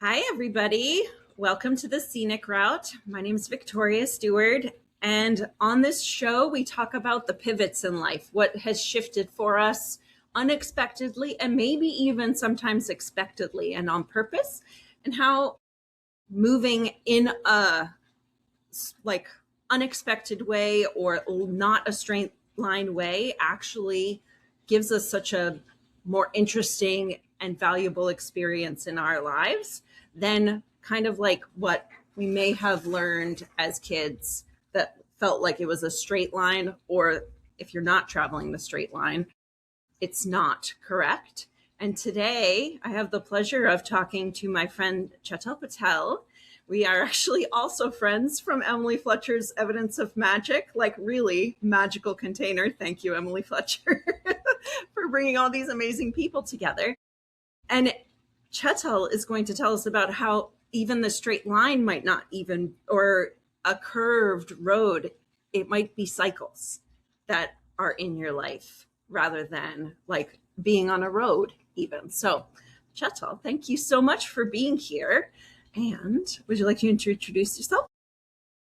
Hi, everybody. Welcome to the Scenic Route. My name is Victoria Stewart. And on this show, we talk about the pivots in life, what has shifted for us unexpectedly and maybe even sometimes expectedly and on purpose, and how moving in a like unexpected way or not a straight line way actually gives us such a more interesting and valuable experience in our lives than kind of like what we may have learned as kids that felt like it was a straight line, or if you're not traveling the straight line, it's not correct. And today I have the pleasure of talking to my friend Chetal Patel. We are actually also friends from Emily Fletcher's Evidence of Magic, like really magical container. Thank you, Emily Fletcher, for bringing all these amazing people together. And Chetal is going to tell us about how even the straight line might not even, or a curved road, it might be cycles that are in your life rather than like being on a road even. So Chetal, thank you so much for being here. And would you like to introduce yourself?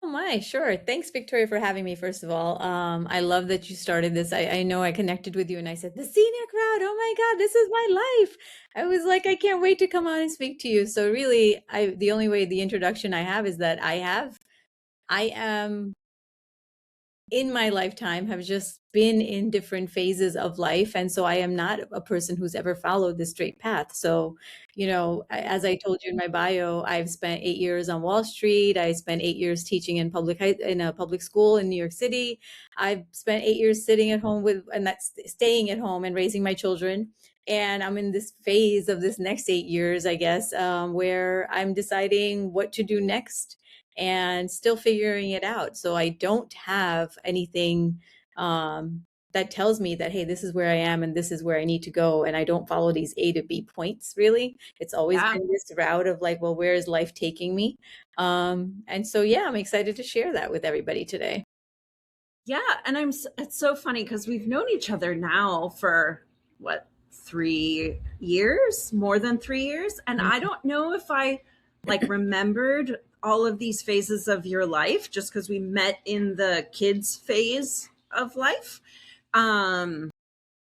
Oh my, sure. Thanks, Victoria, for having me, first of all. I love that you started this. I know I connected with you and I said, the scenic route. Oh my God, this is my life. I was like, I can't wait to come on and speak to you. So really, the only way the introduction I have is that I am in my lifetime have just been in different phases of life. And so I am not a person who's ever followed the straight path. So, as I told you in my bio, I've spent 8 years on Wall Street. I spent 8 years teaching in a public school in New York City. I've spent 8 years sitting at home and that's staying at home and raising my children. And I'm in this phase of this next 8 years, I guess, where I'm deciding what to do next and still figuring it out. So I don't have anything that tells me that, hey, this is where I am and this is where I need to go. And I don't follow these A to B points really. It's always Yeah. been this route of like, well, where is life taking me? And so, yeah, I'm excited to share that with everybody today. Yeah. And it's so funny because we've known each other now for what, 3 years, more than 3 years. And I don't know if I like remembered all of these phases of your life just because we met in the kids phase of life. Um,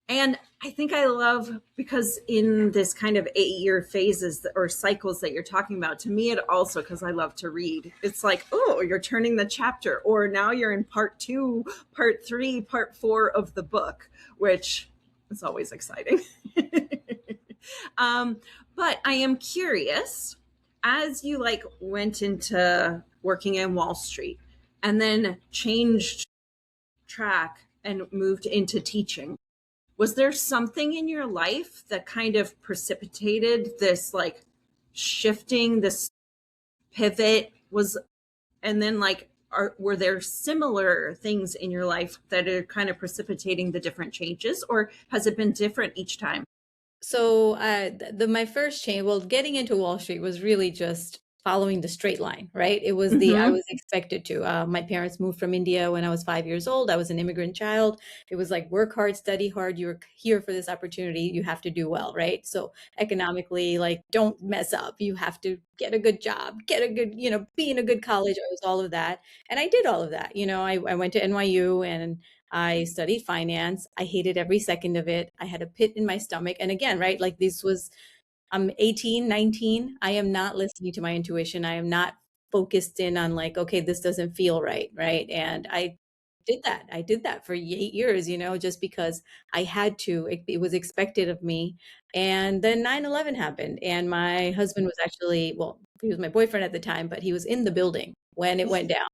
and I think I love because in this kind of 8 year phases or cycles that you're talking about, to me, it also, because I love to read, it's like, oh, you're turning the chapter, or now you're in part two, part three, part four of the book, which is always exciting. um, but I am curious, as you like went into working in Wall Street and then changed track and moved into teaching, was there something in your life that kind of precipitated this like shifting, this pivot was, and then like were there similar things in your life that are kind of precipitating the different changes, or has it been different each time? So my first change, well, getting into Wall Street was really just following the straight line, right? I Mm-hmm. was expected to. My parents moved from India when I was 5 years old. I was an immigrant child. It was like work hard, study hard. You're here for this opportunity. You have to do well, right? So economically, like don't mess up. You have to get a good job, get a good, be in a good college. It was all of that. And I did all of that. I went to NYU and I studied finance. I hated every second of it. I had a pit in my stomach. And again, right, like I'm 18, 19. I am not listening to my intuition. I am not focused in on like, okay, this doesn't feel right, right? And I did that. I did that for 8 years, just because I had to. It was expected of me. And then 9/11 happened. And my husband was actually, well, he was my boyfriend at the time, but he was in the building when it went down.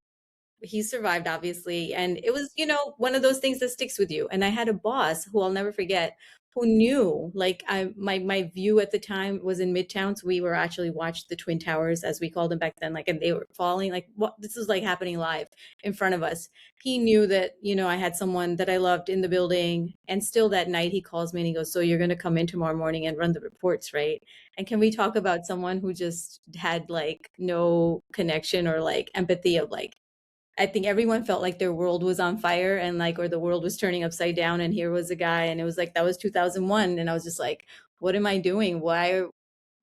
He survived, obviously, and it was, one of those things that sticks with you. And I had a boss who I'll never forget, who knew, like, my view at the time was in Midtown, so we were actually watched the Twin Towers, as we called them back then, like, and they were falling, like, what, this is like happening live in front of us. He knew that, I had someone that I loved in the building, and still that night he calls me and he goes, so you're going to come in tomorrow morning and run the reports, right? And can we talk about someone who just had like no connection or like empathy of like, I think everyone felt like their world was on fire and like, or the world was turning upside down. And here was a guy, and it was like, that was 2001. And I was just like, what am I doing? Why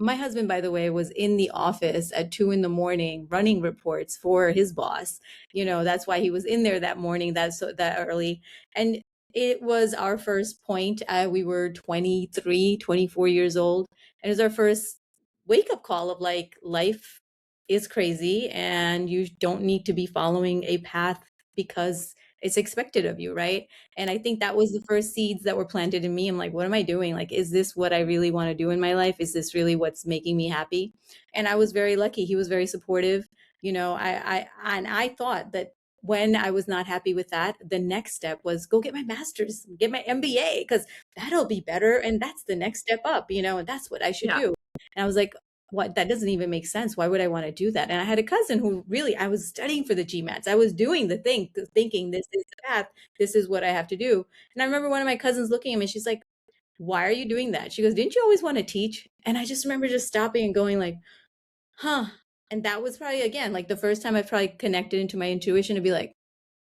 my husband, by the way, was in the office at 2 in the morning running reports for his boss. That's why he was in there that morning, that early. And it was our first point. We were 23, 24 years old. And it was our first wake up call of like, life is crazy and you don't need to be following a path because it's expected of you, right? And I think that was the first seeds that were planted in me. I'm like, what am I doing? Like, is this what I really want to do in my life? Is this really what's making me happy? And I was very lucky. He was very supportive. I thought that when I was not happy with that, the next step was go get my master's, get my MBA, because that'll be better. And that's the next step up, and that's what I should Yeah. do. And I was like, what? That doesn't even make sense. Why would I want to do that? And I had a cousin who really, I was studying for the GMATs. I was doing the thing, thinking this is the path. This is what I have to do. And I remember one of my cousins looking at me, she's like, why are you doing that? She goes, didn't you always want to teach? And I just remember just stopping and going like, huh. And that was probably, again, like the first time I probably connected into my intuition to be like,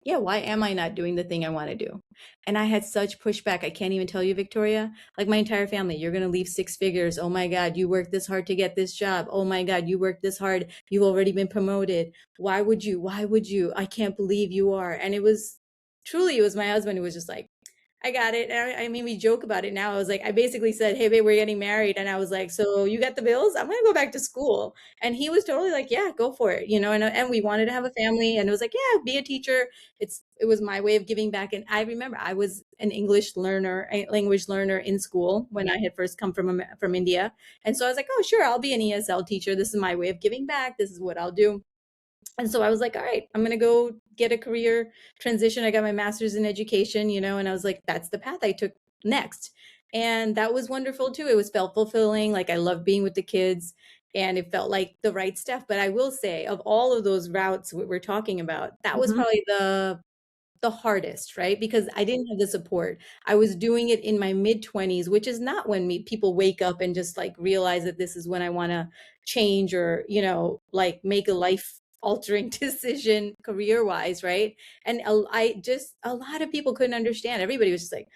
yeah, why am I not doing the thing I want to do? And I had such pushback. I can't even tell you, Victoria. Like my entire family, you're going to leave 6 figures. Oh my God, you worked this hard to get this job. Oh my God, you worked this hard. You've already been promoted. Why would you? Why would you? I can't believe you are. And it was my husband who was just like, I got it. I mean, we joke about it now. I was like, I basically said, hey, babe, we're getting married. And I was like, so you got the bills? I'm going to go back to school. And he was totally like, yeah, go for it. And we wanted to have a family. And it was like, yeah, be a teacher. It was my way of giving back. And I remember I was an English learner, a language learner in school when I had first come from India. And so I was like, oh, sure, I'll be an ESL teacher. This is my way of giving back. This is what I'll do. And so I was like, all right, I'm going to go get a career transition. I got my master's in education, and I was like, that's the path I took next. And that was wonderful too. Felt fulfilling. Like I loved being with the kids and it felt like the right stuff. But I will say, of all of those routes we're talking about, that was Mm-hmm. probably the hardest, right? Because I didn't have the support. I was doing it in my mid 20s, which is not when people wake up and just like realize that this is when I want to change or, like make a life altering decision career wise, right? And a lot of people couldn't understand. Everybody was just like,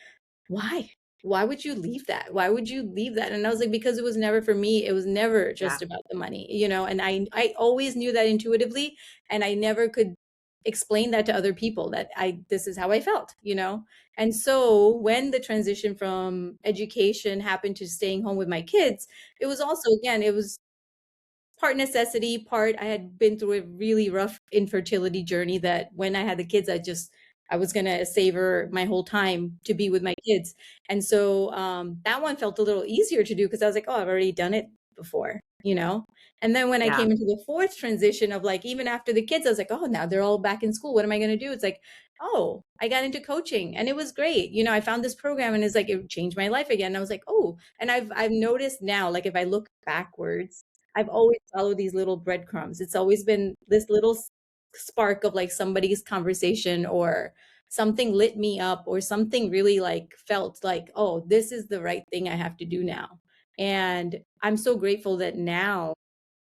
why? Why would you leave that? Why would you leave that? And I was like, because it was never for me. It was never Yeah. just about the money, and I always knew that intuitively, and I never could explain that to other people that this is how I felt. And so when the transition from education happened to staying home with my kids, it was also, again, it was part necessity, part I had been through a really rough infertility journey that when I had the kids, I was going to savor my whole time to be with my kids. And so that one felt a little easier to do because I was like, oh, I've already done it before. And then when I Yeah. came into the fourth transition of like, even after the kids, I was like, oh, now they're all back in school. What am I going to do? It's like, oh, I got into coaching and it was great. I found this program and it's like, it changed my life again. And I was like, oh, and I've noticed now, like if I look backwards, I've always followed these little breadcrumbs. It's always been this little spark of like somebody's conversation or something lit me up or something really like felt like, oh, this is the right thing I have to do now. And I'm so grateful that now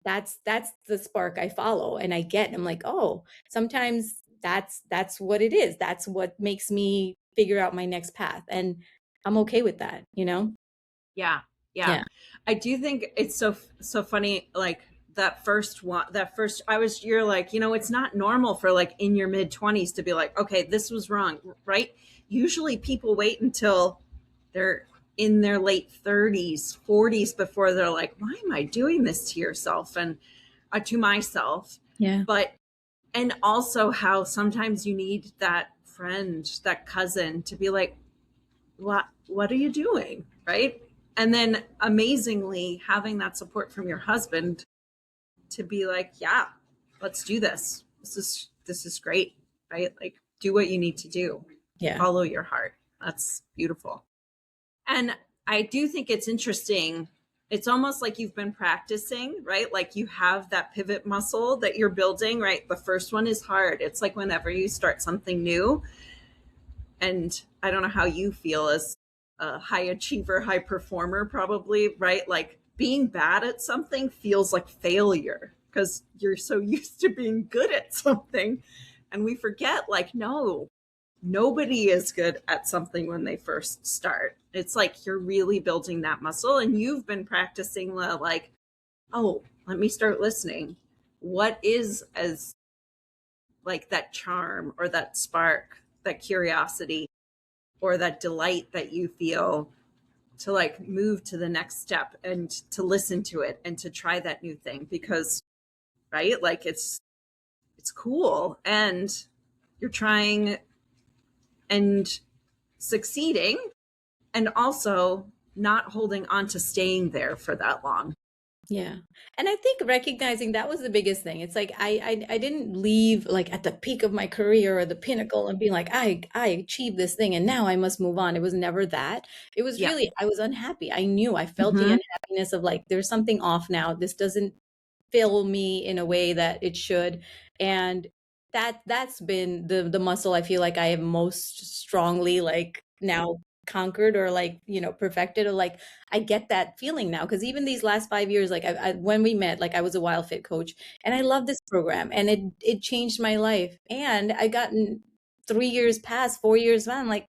that's the spark I follow and I get. I'm like, oh, sometimes that's what it is. That's what makes me figure out my next path. And I'm okay with that. Yeah. Yeah. Yeah. I do think it's so funny, like that first I was you're like, it's not normal for like in your mid 20s to be like, okay, this was wrong, right? Usually people wait until they're in their late 30s, 40s before they're like, why am I doing this to yourself and to myself? Yeah. But and also how sometimes you need that friend, that cousin to be like, what are you doing, right? And then amazingly having that support from your husband to be like, yeah, let's do this. This is great, right? Like do what you need to do. Yeah. Follow your heart. That's beautiful. And I do think it's interesting. It's almost like you've been practicing, right? Like you have that pivot muscle that you're building, right? The first one is hard. It's like whenever you start something new, and I don't know how you feel as a high achiever, high performer, probably, right? Like being bad at something feels like failure because you're so used to being good at something. And we forget, like, no, nobody is good at something when they first start. It's like you're really building that muscle and you've been practicing the like oh, let me start listening. What is as like that charm or that spark, that curiosity or that delight that you feel to like move to the next step and to listen to it and to try that new thing? Because right, like it's cool and you're trying and succeeding and also not holding on to staying there for that long. Yeah. And I think recognizing that was the biggest thing. It's like I didn't leave like at the peak of my career or the pinnacle and being like, I achieved this thing and now I must move on. It was never that. It was Yeah. really I was unhappy. I knew I felt the Mm-hmm. unhappiness of like there's something off now. This doesn't fill me in a way that it should. And that's been the muscle I feel like I have most strongly like now conquered or like perfected or like I get that feeling now because even these last 5 years like when we met like I was a wild fit coach and I love this program and it changed my life and I gotten 3 years past 4 years on like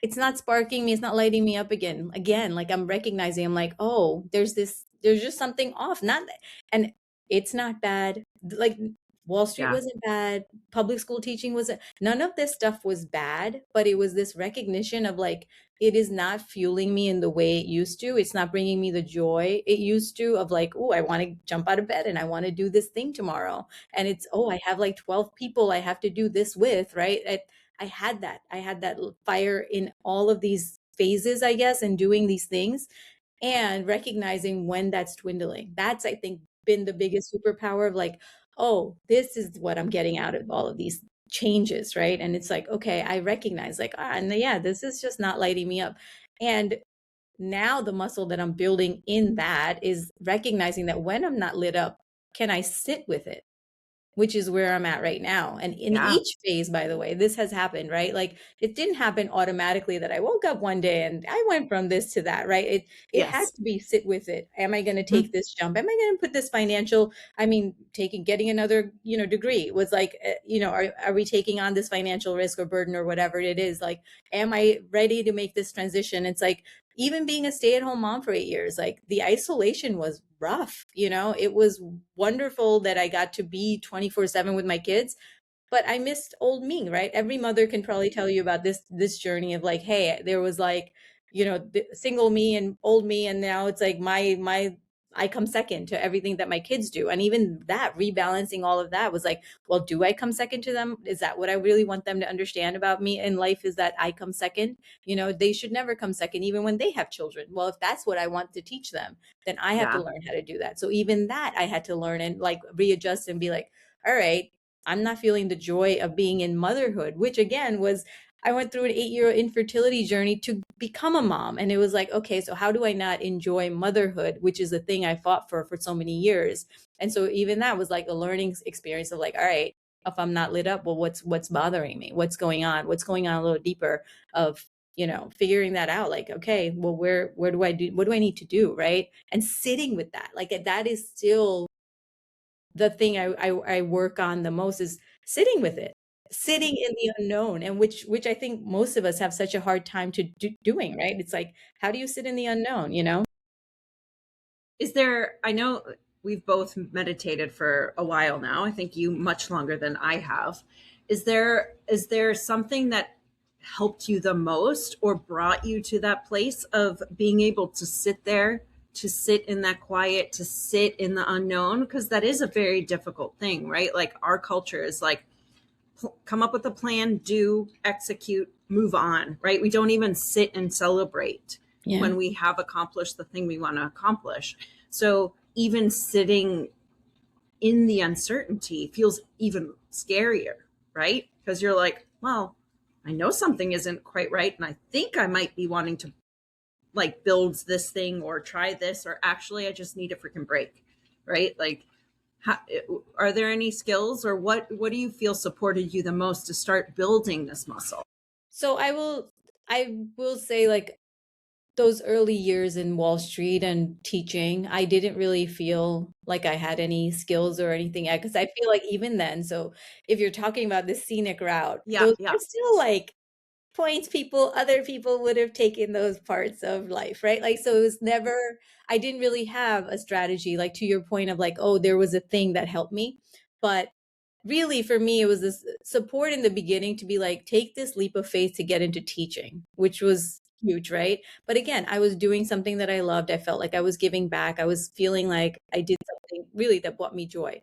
it's not sparking me, it's not lighting me up again like I'm recognizing I'm like oh there's just something off not and it's not bad. Like Wall Street Yeah. wasn't bad. Public school teaching wasn't, none of this stuff was bad, but it was this recognition of like, it is not fueling me in the way it used to. It's not bringing me the joy it used to of like, oh, I want to jump out of bed and I want to do this thing tomorrow. And it's, oh, I have like 12 people I have to do this with, right? I had that. I had that fire in all of these phases, I guess, and doing these things and recognizing when that's dwindling. That's, I think, been the biggest superpower of like, oh, this is what I'm getting out of all of these changes, right? And it's like, okay, I recognize like, and yeah, this is just not lighting me up. And now the muscle that I'm building in that is recognizing that when I'm not lit up, can I sit with it? Which is where I'm at right now. And in Yeah. each phase, by the way, this has happened, right? Like it didn't happen automatically that I woke up one day and I went from this to that, right? It had Yes. to be sit with it. Am I going to Mhm. take this jump? Am I going to put this financial, I mean, getting another, degree was like, are we taking on this financial risk or burden or whatever it is? Like, am I ready to make this transition? It's like, even being a stay-at-home mom for 8 years, like the isolation was rough. It was wonderful that I got to be 24/7 with my kids, but I missed old me, right? Every mother can probably tell you about this journey of like, hey, there was like, the single me and old me, and now it's like my I come second to everything that my kids do. And even that rebalancing all of that was like, well, do I come second to them? Is that what I really want them to understand about me in life is that I come second? They should never come second, even when they have children. Well, if that's what I want to teach them, then I have to Yeah. learn how to do that. So even that I had to learn and like readjust and be like, all right, I'm not feeling the joy of being in motherhood, which again was I went through an 8 year infertility journey to become a mom. And it was like, okay, so how do I not enjoy motherhood, which is the thing I fought for so many years? And so even that was like a learning experience of like, all right, if I'm not lit up, well, what's bothering me? What's going on? What's going on a little deeper of, figuring that out. Like, okay, well, where do I do, what do I need to do? Right. And sitting with that, like that is still the thing I work on the most is sitting with it, sitting in the unknown, and which I think most of us have such a hard time to doing, right? It's like, how do you sit in the unknown? Is there, I know we've both meditated for a while now. I think you much longer than I have. Is there something that helped you the most or brought you to that place of being able to sit there, to sit in that quiet, to sit in the unknown? Because that is a very difficult thing, right? Like our culture is like, come up with a plan, do, execute, move on, right? We don't even sit and celebrate Yeah. when we have accomplished the thing we want to accomplish. So even sitting in the uncertainty feels even scarier, right? Because you're like, well, I know something isn't quite right. And I think I might be wanting to like build this thing or try this, or actually, I just need a freaking break, right? Like, how, are there any skills or what do you feel supported you the most to start building this muscle? So I will say like those early years in Wall Street and teaching, I didn't really feel like I had any skills or anything because I feel like even then, so if you're talking about the scenic route, Yeah, those yeah. are still like points other people would have taken those parts of life, right? Like, so it was never, I didn't really have a strategy, like to your point of like, oh, there was a thing that helped me. But really for me, it was this support in the beginning to be like, take this leap of faith to get into teaching, which was huge, right? But again, I was doing something that I loved. I felt like I was giving back. I was feeling like I did something really that brought me joy.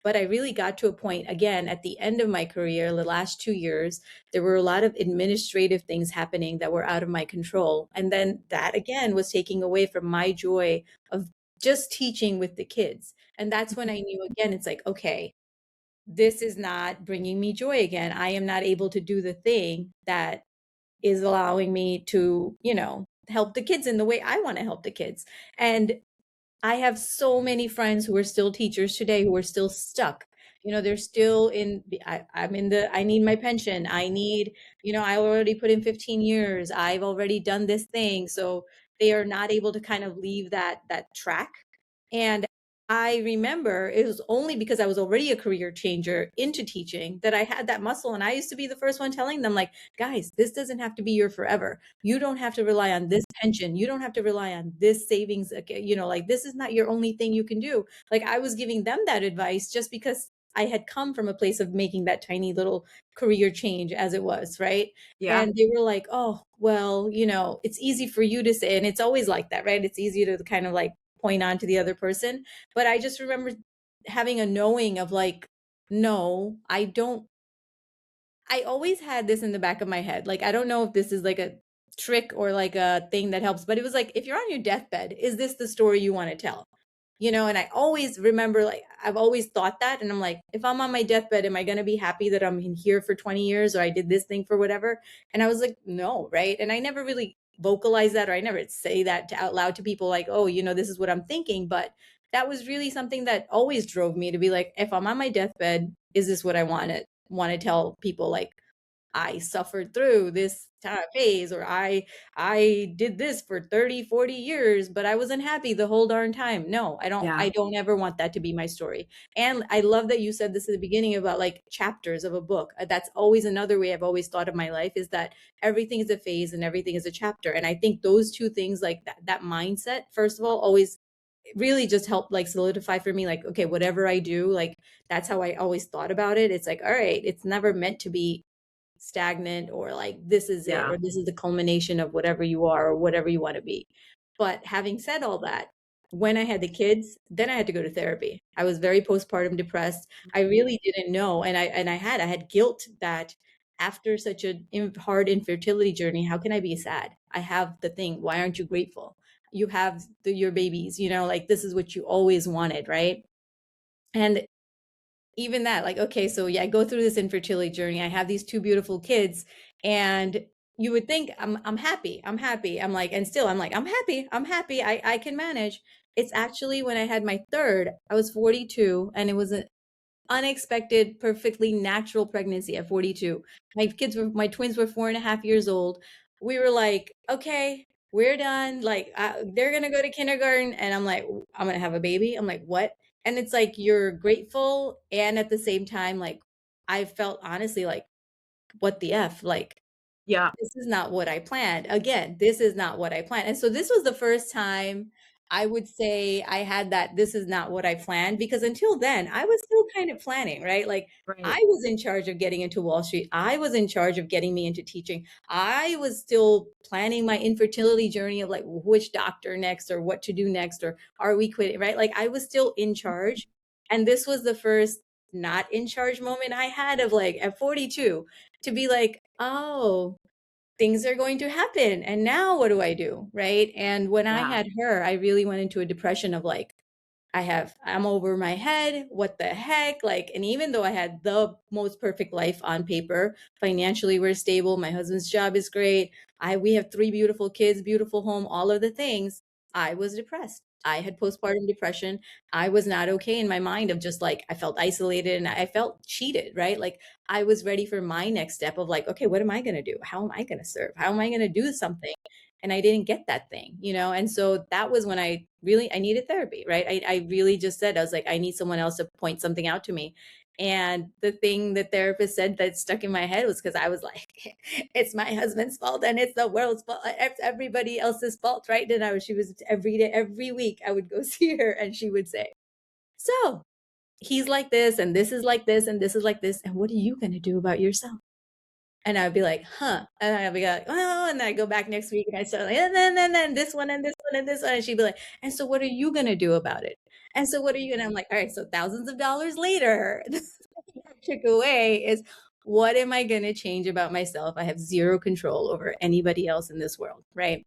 But I really got to a point again at the end of my career, the last 2 years, there were a lot of administrative things happening that were out of my control. And then that again was taking away from my joy of just teaching with the kids. And that's when I knew again, it's like, okay, this is not bringing me joy again. I am not able to do the thing that is allowing me to, help the kids in the way I want to help the kids. And I have so many friends who are still teachers today who are still stuck. They're still I'm in I need my pension. I need, I already put in 15 years. I've already done this thing. So they are not able to kind of leave that track. And I remember it was only because I was already a career changer into teaching that I had that muscle. And I used to be the first one telling them, like, guys, this doesn't have to be your forever. You don't have to rely on this pension. You don't have to rely on this savings. Like, this is not your only thing you can do. Like, I was giving them that advice just because I had come from a place of making that tiny little career change as it was, right? Yeah. And they were like, oh, well, it's easy for you to say. And it's always like that, right? It's easy to kind of like point on to the other person. But I just remember having a knowing of like, no, I don't. I always had this in the back of my head. Like, I don't know if this is like a trick or like a thing that helps, but it was like, if you're on your deathbed, is this the story you want to tell? And I always remember, like, I've always thought that. And I'm like, if I'm on my deathbed, am I going to be happy that I'm in here for 20 years or I did this thing for whatever? And I was like, no, right? And I never really vocalize that, or I never say that out loud to people like, oh, this is what I'm thinking. But that was really something that always drove me to be like, if I'm on my deathbed, is this what I want to tell people? Like, I suffered through this time phase, or I did this for 30, 40 years, but I wasn't happy the whole darn time. No, Yeah. I don't ever want that to be my story. And I love that you said this at the beginning about like chapters of a book. That's always another way I've always thought of my life, is that everything is a phase and everything is a chapter. And I think those two things, like that mindset, first of all, always really just helped like solidify for me, like, okay, whatever I do, like, that's how I always thought about it. It's like, all right, it's never meant to be stagnant, or like this is it, Yeah. or this is the culmination of whatever you are or whatever you want to be. But having said all that, when I had the kids, then I had to go to therapy. I was very postpartum depressed. I really didn't know, and I had guilt that after such a hard infertility journey, how can I be sad? I have the thing. Why aren't you grateful? You have your babies, like this is what you always wanted, right? And even that, like, okay, so yeah, I go through this infertility journey. I have these two beautiful kids, and you would think I'm happy. I'm happy. I'm like, and still I'm like, I'm happy. I'm happy. I can manage. It's actually when I had my third, I was 42, and it was an unexpected, perfectly natural pregnancy at 42. My twins were 4.5 years old. We were like, okay, we're done. Like, they're going to go to kindergarten. And I'm like, I'm going to have a baby. I'm like, what? And it's like, you're grateful. And at the same time, like, I felt honestly like, what the F? Like, Yeah. this is not what I planned. Again, this is not what I planned. And so this was the first time I would say I had that this is not what I planned, because until then I was still kind of planning, right? Like, I Right. was in charge of getting into Wall Street. I was in charge of getting me into teaching. I was still planning my infertility journey of like which doctor next, or what to do next, or are we quitting, right? Like, I was still in charge. And this was the first not in charge moment I had of like at 42 to be like, oh, things are going to happen. And now what do I do? Right. And when I Yeah. had her, I really went into a depression of like, I'm over my head. What the heck? Like, and even though I had the most perfect life on paper, financially we're stable. My husband's job is great. We have three beautiful kids, beautiful home, all of the things. I was depressed. I had postpartum depression. I was not okay in my mind of just like, I felt isolated and I felt cheated, right? Like, I was ready for my next step of like, okay, what am I going to do? How am I going to serve? How am I going to do something? And I didn't get that thing. And so that was when I needed therapy, right? I really just said, I was like, I need someone else to point something out to me. And the thing the therapist said that stuck in my head was because I was like, it's my husband's fault and it's the world's fault. It's everybody else's fault, right? And she was every day, every week, I would go see her and she would say, so he's like this, and this is like this, and this is like this. And what are you going to do about yourself? And I'd be like, huh. And I'd be like, oh, and then I go back next week and I start like, and then this one and this one and this one. And she'd be like, and so what are you going to do about it? And so what are you going to, I'm like, all right, so thousands of dollars later, took away is what am I going to change about myself? I have zero control over anybody else in this world, right?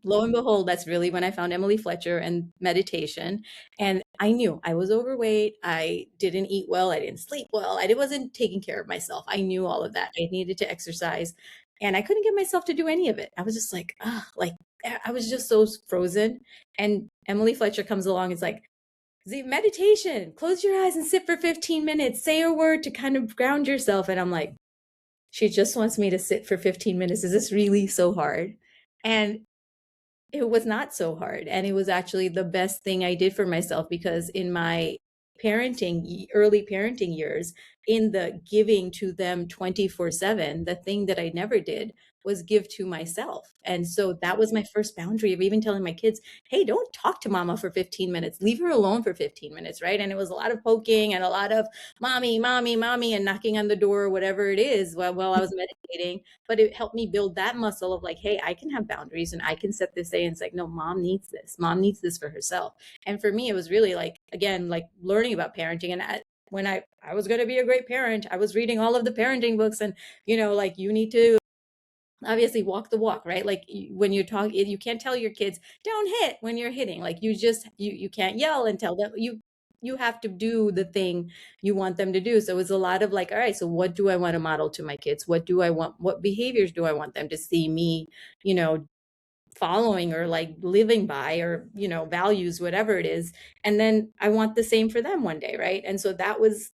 Lo and behold, that's really when I found Emily Fletcher and meditation. And I knew I was overweight. I didn't eat well. I didn't sleep well. I wasn't taking care of myself. I knew all of that. I needed to exercise and I couldn't get myself to do any of it. I was just like, like I was just so frozen. And Emily Fletcher comes along. It's like, the meditation, close your eyes and sit for 15 minutes, say a word to kind of ground yourself. And I'm like, she just wants me to sit for 15 minutes. Is this really so hard? And it was not so hard. And it was actually the best thing I did for myself because in my early parenting years, in the giving to them 24/7, the thing that I never did was give to myself. And so that was my first boundary of even telling my kids, hey, don't talk to mama for 15 minutes. Leave her alone for 15 minutes, right? And it was a lot of poking and a lot of mommy, mommy, mommy, and knocking on the door or whatever it is while I was meditating. But it helped me build that muscle of like, hey, I can have boundaries and I can set this day. And it's like, no, mom needs this. Mom needs this for herself. And for me, it was really like, again, like learning about parenting. And when I was going to be a great parent, I was reading all of the parenting books and, like you need to obviously walk the walk, right? Like when you're talking, you can't tell your kids don't hit when you're hitting. Like you can't yell and tell them you have to do the thing you want them to do. So it's a lot of like, all right, so what do I want to model to my kids? What behaviors do I want them to see me, following or like living by or values, whatever it is. And then I want the same for them one day, right? And so that was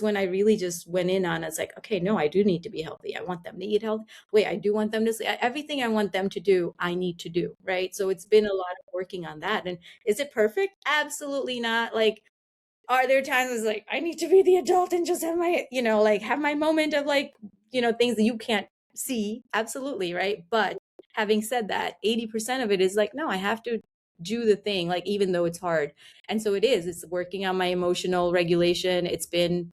when I really just went in on, it's like, okay, no, I do need to be healthy. I want them to eat healthy. Wait, I do want them to sleep. Everything I want them to do, I need to do, right? So it's been a lot of working on that. And is it perfect? Absolutely not. Like, are there times it's like I need to be the adult and just have my, like have my moment of like, things that you can't see? Absolutely, right? But having said that, 80% of it is like, no, I have to do the thing, like even though it's hard. And so it's working on my emotional regulation. It's been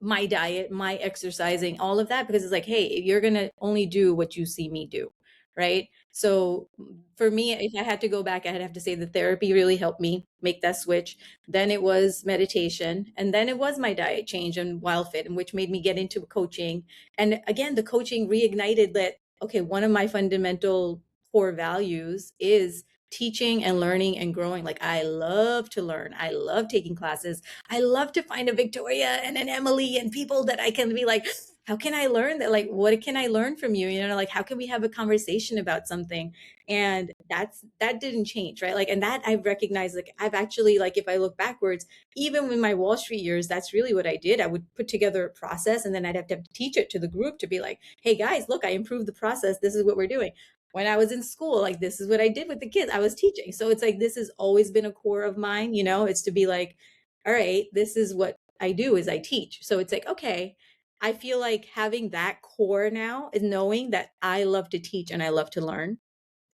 my diet, my exercising, all of that, because it's like, hey, you're going to only do what you see me do. Right. So for me, if I had to go back, I'd have to say the therapy really helped me make that switch. Then it was meditation. And then it was my diet change and WildFit, and which made me get into coaching. And again, the coaching reignited that, okay, one of my fundamental core values is teaching and learning and growing. Like I love to learn. I love taking classes. I love to find a Victoria and an Emily and people that I can be like, how can I learn that? Like, what can I learn from you? Like, how can we have a conversation about something? And that didn't change, right? Like, and that I've recognized, like, I've actually, like, if I look backwards, even in my Wall Street years, that's really what I did. I would put together a process and then I'd have to teach it to the group to be like, hey guys, look, I improved the process. This is what we're doing. When I was in school, like, this is what I did with the kids. I was teaching. So it's like, this has always been a core of mine, it's to be like, all right, this is what I do is I teach. So it's like, okay, I feel like having that core now is knowing that I love to teach and I love to learn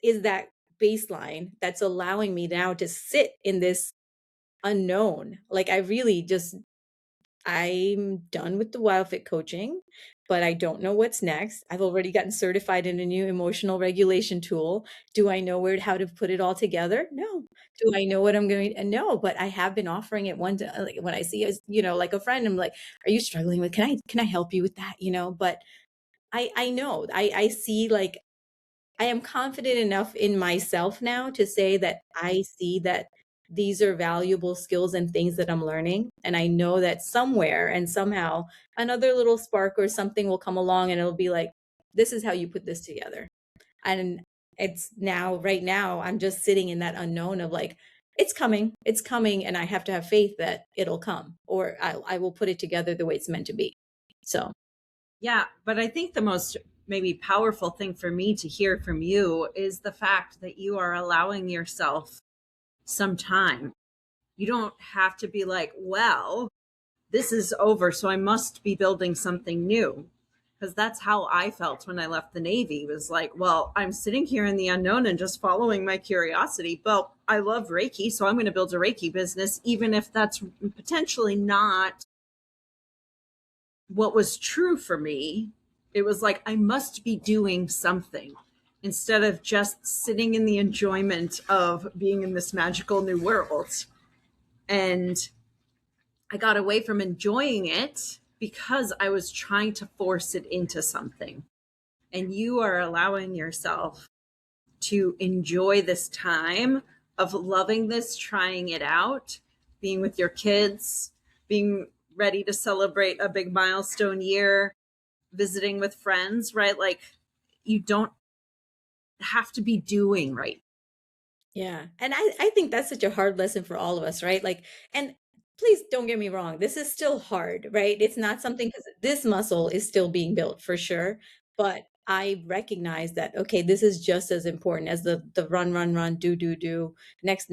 is that baseline that's allowing me now to sit in this unknown. Like I really just, I'm done with the WildFit coaching, but I don't know what's next. I've already gotten certified in a new emotional regulation tool. Do I know how to put it all together? No. Do I know what I'm going to? No, but I have been offering it like when I see like a friend, I'm like, are you struggling with, can I help you with that? But I know, I see, like, I am confident enough in myself now to say that I see that these are valuable skills and things that I'm learning. And I know that somewhere and somehow another little spark or something will come along and it'll be like, this is how you put this together. And it's now, right now, I'm just sitting in that unknown of like, it's coming. And I have to have faith that it'll come, or I will put it together the way it's meant to be. So. Yeah, but I think the most maybe powerful thing for me to hear from you is the fact that you are allowing yourself some time. You don't have to be like, well, this is over, so I must be building something new. Because that's how I felt when I left the Navy. It was like, well, I'm sitting here in the unknown and just following my curiosity. Well, I love Reiki, so I'm going to build a Reiki business, even if that's potentially not what was true for me. It was like, I must be doing something instead of just sitting in the enjoyment of being in this magical new world. And I got away from enjoying it because I was trying to force it into something. And you are allowing yourself to enjoy this time of loving this, trying it out, being with your kids, being ready to celebrate a big milestone year, visiting with friends, right? Like, you don't have to be doing right. Yeah. And I think that's such a hard lesson for all of us, right? Like, and please don't get me wrong, this is still hard, right? It's not something because this muscle is still being built for sure. But I recognize that, okay, this is just as important as the run, run, run, do, next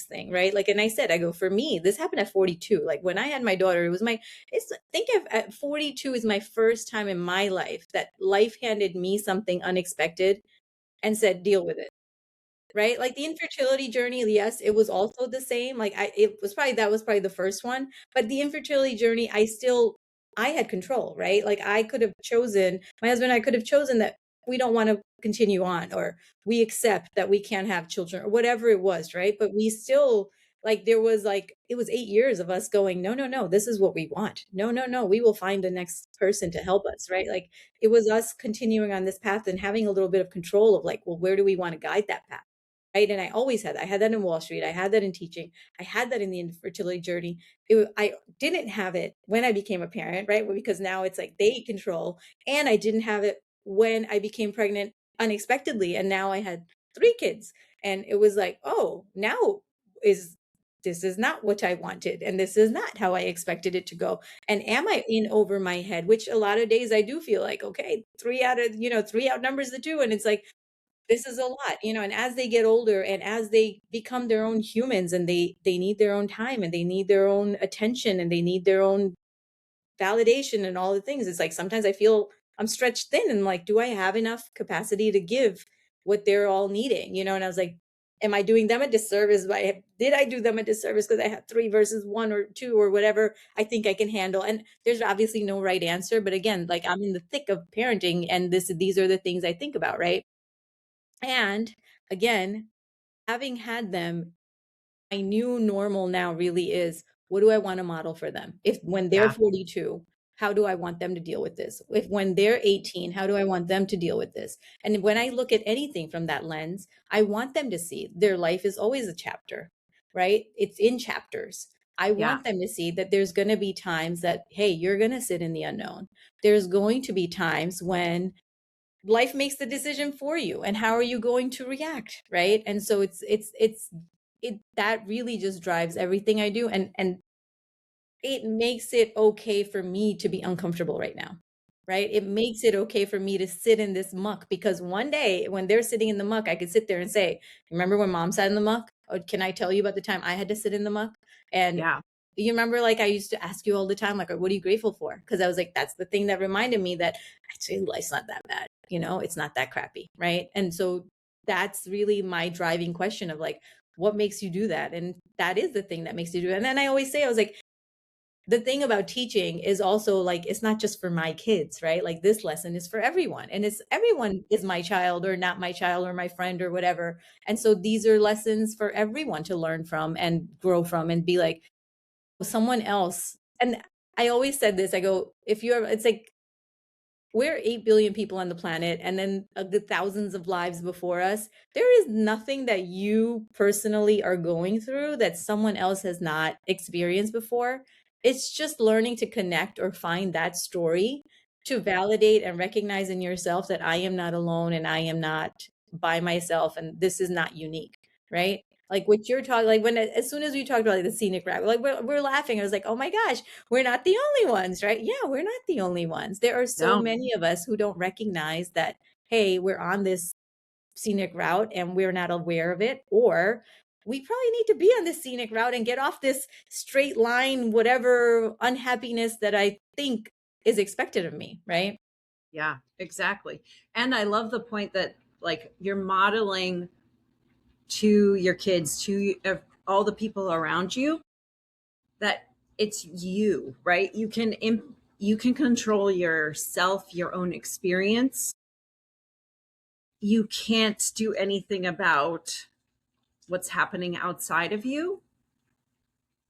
thing, right? Like, and I said, I go, for me, this happened at 42. Like when I had my daughter, it was my, it's think of at 42 is my first time in my life that life handed me something unexpected and said, deal with it. Right? Like the infertility journey, yes, it was also the same. Like it was probably that was probably the first one, but the infertility journey, I had control, right? Like I could have chosen, my husband and I could have chosen that we don't want to continue on, or we accept that we can't have children, or whatever it was, right? But we still, like there was like it was 8 years of us going, no, no, no, this is what we want. No, no, no, we will find the next person to help us, right? Like it was us continuing on this path and having a little bit of control of like, well, where do we want to guide that path? Right? And I always had that. I had that in Wall Street. I had that in teaching. I had that in the infertility journey. I didn't have it when I became a parent, right? Well, because now it's like they control. And I didn't have it when I became pregnant unexpectedly. And now I had 3 kids. And it was like, oh, now is this is not what I wanted. And this is not how I expected it to go. And am I in over my head? Which a lot of days I do feel like, okay, three outnumbers the two. And it's like, this is a lot, and as they get older and as they become their own humans and they need their own time and they need their own attention and they need their own validation and all the things, it's like sometimes I feel I'm stretched thin and like, do I have enough capacity to give what they're all needing, and I was like, am I doing them a disservice did I do them a disservice because I have 3 versus 1 or 2 or whatever I think I can handle? And there's obviously no right answer, but again, like I'm in the thick of parenting and these are the things I think about, right? And again, having had them, my new normal now really is, what do I want to model for them? If when they're Yeah. 42, how do I want them to deal with this? If when they're 18, how do I want them to deal with this? And when I look at anything from that lens, I want them to see their life is always a chapter, right? It's in chapters. I Yeah. want them to see that there's going to be times that, hey, you're going to sit in the unknown. There's going to be times when life makes the decision for you, and how are you going to react, right? And so it that really just drives everything I do, and it makes it okay for me to be uncomfortable right now, right? It makes it okay for me to sit in this muck, because one day when they're sitting in the muck, I could sit there and say, remember when mom sat in the muck? Or can I tell you about the time I had to sit in the muck? And Yeah. you remember, like I used to ask you all the time, like, what are you grateful for? Because I was like, that's the thing that reminded me that actually life's not that bad, it's not that crappy, right? And so that's really my driving question of like, what makes you do that? And that is the thing that makes you do it. And then I always say, I was like, the thing about teaching is also like, it's not just for my kids, right? Like this lesson is for everyone, and it's everyone is my child or not my child or my friend or whatever. And so these are lessons for everyone to learn from and grow from and be like someone else. And I always said this, I go, if you ever, it's like, we're 8 billion people on the planet, and then the thousands of lives before us. There is nothing that you personally are going through that someone else has not experienced before. It's just learning to connect or find that story to validate and recognize in yourself that I am not alone and I am not by myself and this is not unique, right? Like what you're talking, like when as soon as we talked about like the scenic route, like we're laughing. I was like, oh my gosh, we're not the only ones, right? Yeah, we're not the only ones. There are so No. many of us who don't recognize that, hey, we're on this scenic route and we're not aware of it, or we probably need to be on this scenic route and get off this straight line, whatever unhappiness that I think is expected of me, right? Yeah, exactly. And I love the point that like you're modeling to your kids, to all the people around you, that it's you, right? You can control yourself, your own experience. You can't do anything about what's happening outside of you,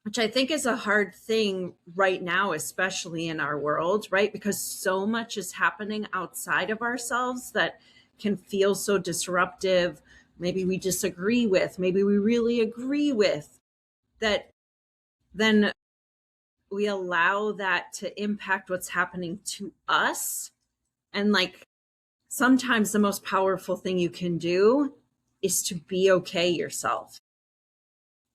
which I think is a hard thing right now, especially in our world, right? Because so much is happening outside of ourselves that can feel so disruptive. Maybe we disagree with, maybe we really agree with, that then we allow that to impact what's happening to us. And like sometimes the most powerful thing you can do is to be okay yourself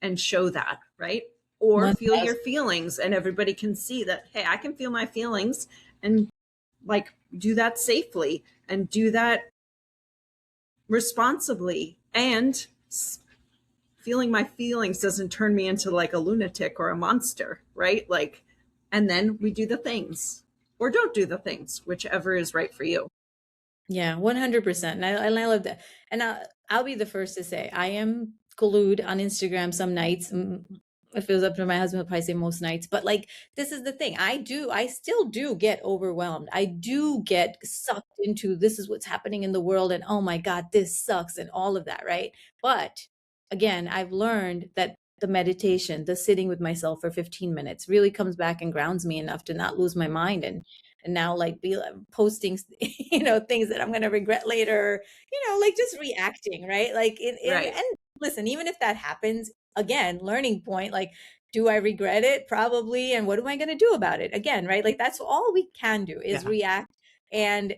and show that, right? Or feel your 1000. feelings and everybody can see that, hey, I can feel my feelings and like do that safely and do that responsibly. And feeling my feelings doesn't turn me into like a lunatic or a monster, right? Like, and then we do the things or don't do the things, whichever is right for you. Yeah, 100%. And I love that. And I'll be the first to say, I am glued on Instagram some nights. If it was up to my husband, he'll probably say most nights. But like, this is the thing. I still do get overwhelmed. I do get sucked into this is what's happening in the world. And oh my God, this sucks and all of that, right? But again, I've learned that the meditation, the sitting with myself for 15 minutes really comes back and grounds me enough to not lose my mind and now like be posting things that I'm going to regret later, like just reacting, right? Like Right. and listen, even if that happens, again, learning point, like, do I regret it? Probably. And what am I going to do about it? Again, right? Like that's all we can do is Yeah. react and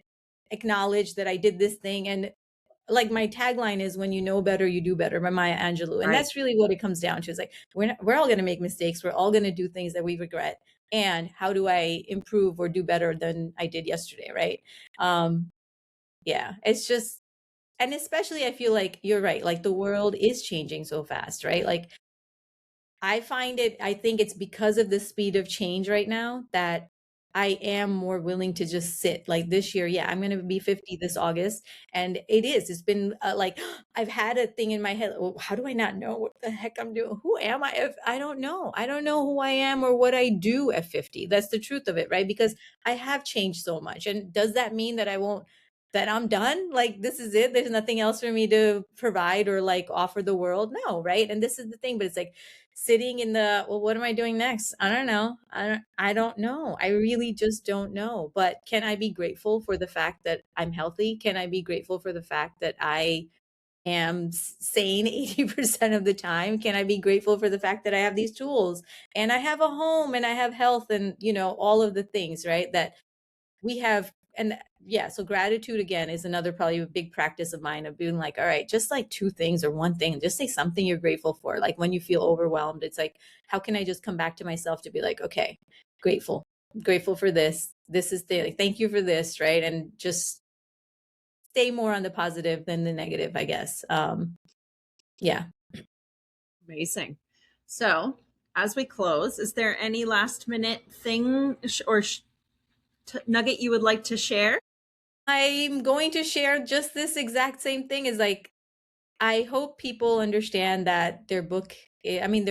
acknowledge that I did this thing. And like my tagline is when you know better, you do better by Maya Angelou. And Right. that's really what it comes down to. It's like, we're all going to make mistakes. We're all going to do things that we regret. And how do I improve or do better than I did yesterday? Right. Um, yeah, it's just, and especially I feel like you're right. Like the world is changing so fast, right? Like I think it's because of the speed of change right now that I am more willing to just sit. Like this year, yeah, I'm going to be 50 this August. And it's been like, I've had a thing in my head. Well, how do I not know what the heck I'm doing? Who am I? If I don't know, I don't know who I am or what I do at 50. That's the truth of it, right? Because I have changed so much. And does that mean that that I'm done? Like, this is it. There's nothing else for me to provide or like offer the world. No. Right. And this is the thing, but it's like, sitting in the, well, what am I doing next? I don't know. I don't know. I really just don't know. But can I be grateful for the fact that I'm healthy? Can I be grateful for the fact that I am sane 80% of the time? Can I be grateful for the fact that I have these tools and I have a home and I have health and, all of the things, right? That we have. And yeah, so gratitude again is another probably a big practice of mine of being like, all right, just like two things or one thing, just say something you're grateful for. Like when you feel overwhelmed, it's like, how can I just come back to myself to be like, okay, grateful, grateful for this. This is the, thank you for this, right? And just stay more on the positive than the negative, I guess. Yeah. Amazing. So, as we close, is there any last minute thing or nugget you would like to share? I'm going to share just this exact same thing is like, I hope people understand that their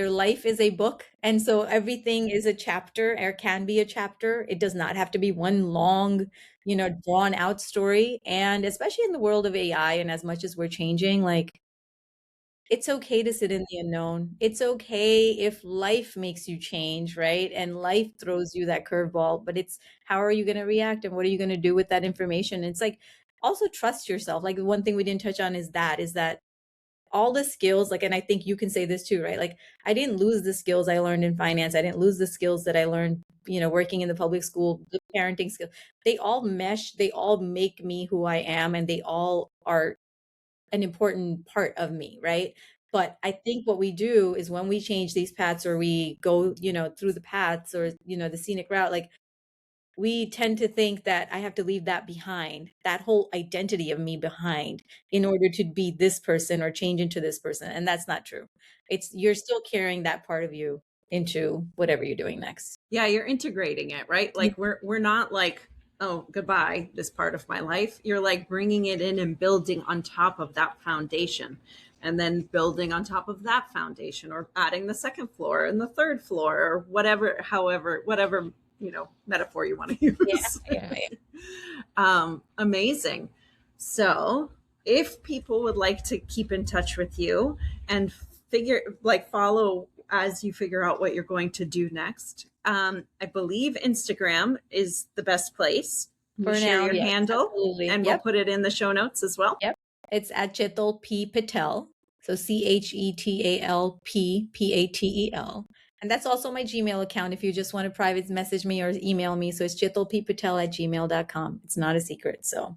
life is a book. And so everything is a chapter or can be a chapter. It does not have to be one long, drawn out story. And especially in the world of AI and as much as we're changing, like it's okay to sit in the unknown. It's okay if life makes you change, right? And life throws you that curveball, but it's how are you going to react and what are you going to do with that information? It's like also trust yourself. Like one thing we didn't touch on is that all the skills, like, and I think you can say this too, right? Like, I didn't lose the skills I learned in finance. I didn't lose the skills that I learned, working in the public school, the parenting skills. They all mesh, they all make me who I am, and they all are an important part of me, right? But I think what we do is when we change these paths or we go, through the paths or, the scenic route, like we tend to think that I have to leave that behind, that whole identity of me behind in order to be this person or change into this person. And that's not true. It's you're still carrying that part of you into whatever you're doing next. Yeah, you're integrating it, right? Yeah. Like we're not like, oh, goodbye, this part of my life. You're like bringing it in and building on top of that foundation, and then building on top of that foundation, or adding the second floor and the third floor, or whatever, however, whatever, metaphor you want to Yeah. use. Yeah. Amazing. So, if people would like to keep in touch with you and follow as you figure out what you're going to do next, I believe Instagram is the best place. You For share now, your yes, handle, absolutely. and we'll Yep. put it in the show notes as well. Yep. It's at Chetal P. Patel. So ChetalPatel. And that's also my Gmail account if you just want to private message me or email me. So it's chetalppatel@gmail.com. It's not a secret. So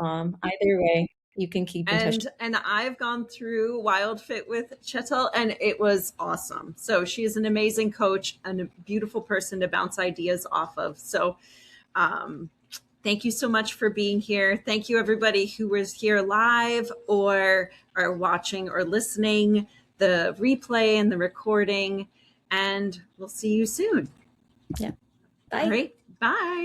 either way, you can keep in touch. And I've gone through Wild Fit with Chetal, and it was awesome. So she's an amazing coach and a beautiful person to bounce ideas off of. So thank you so much for being here. Thank you, everybody who was here live or are watching or listening, the replay and the recording. And we'll see you soon. Yeah. Bye. All right. Bye.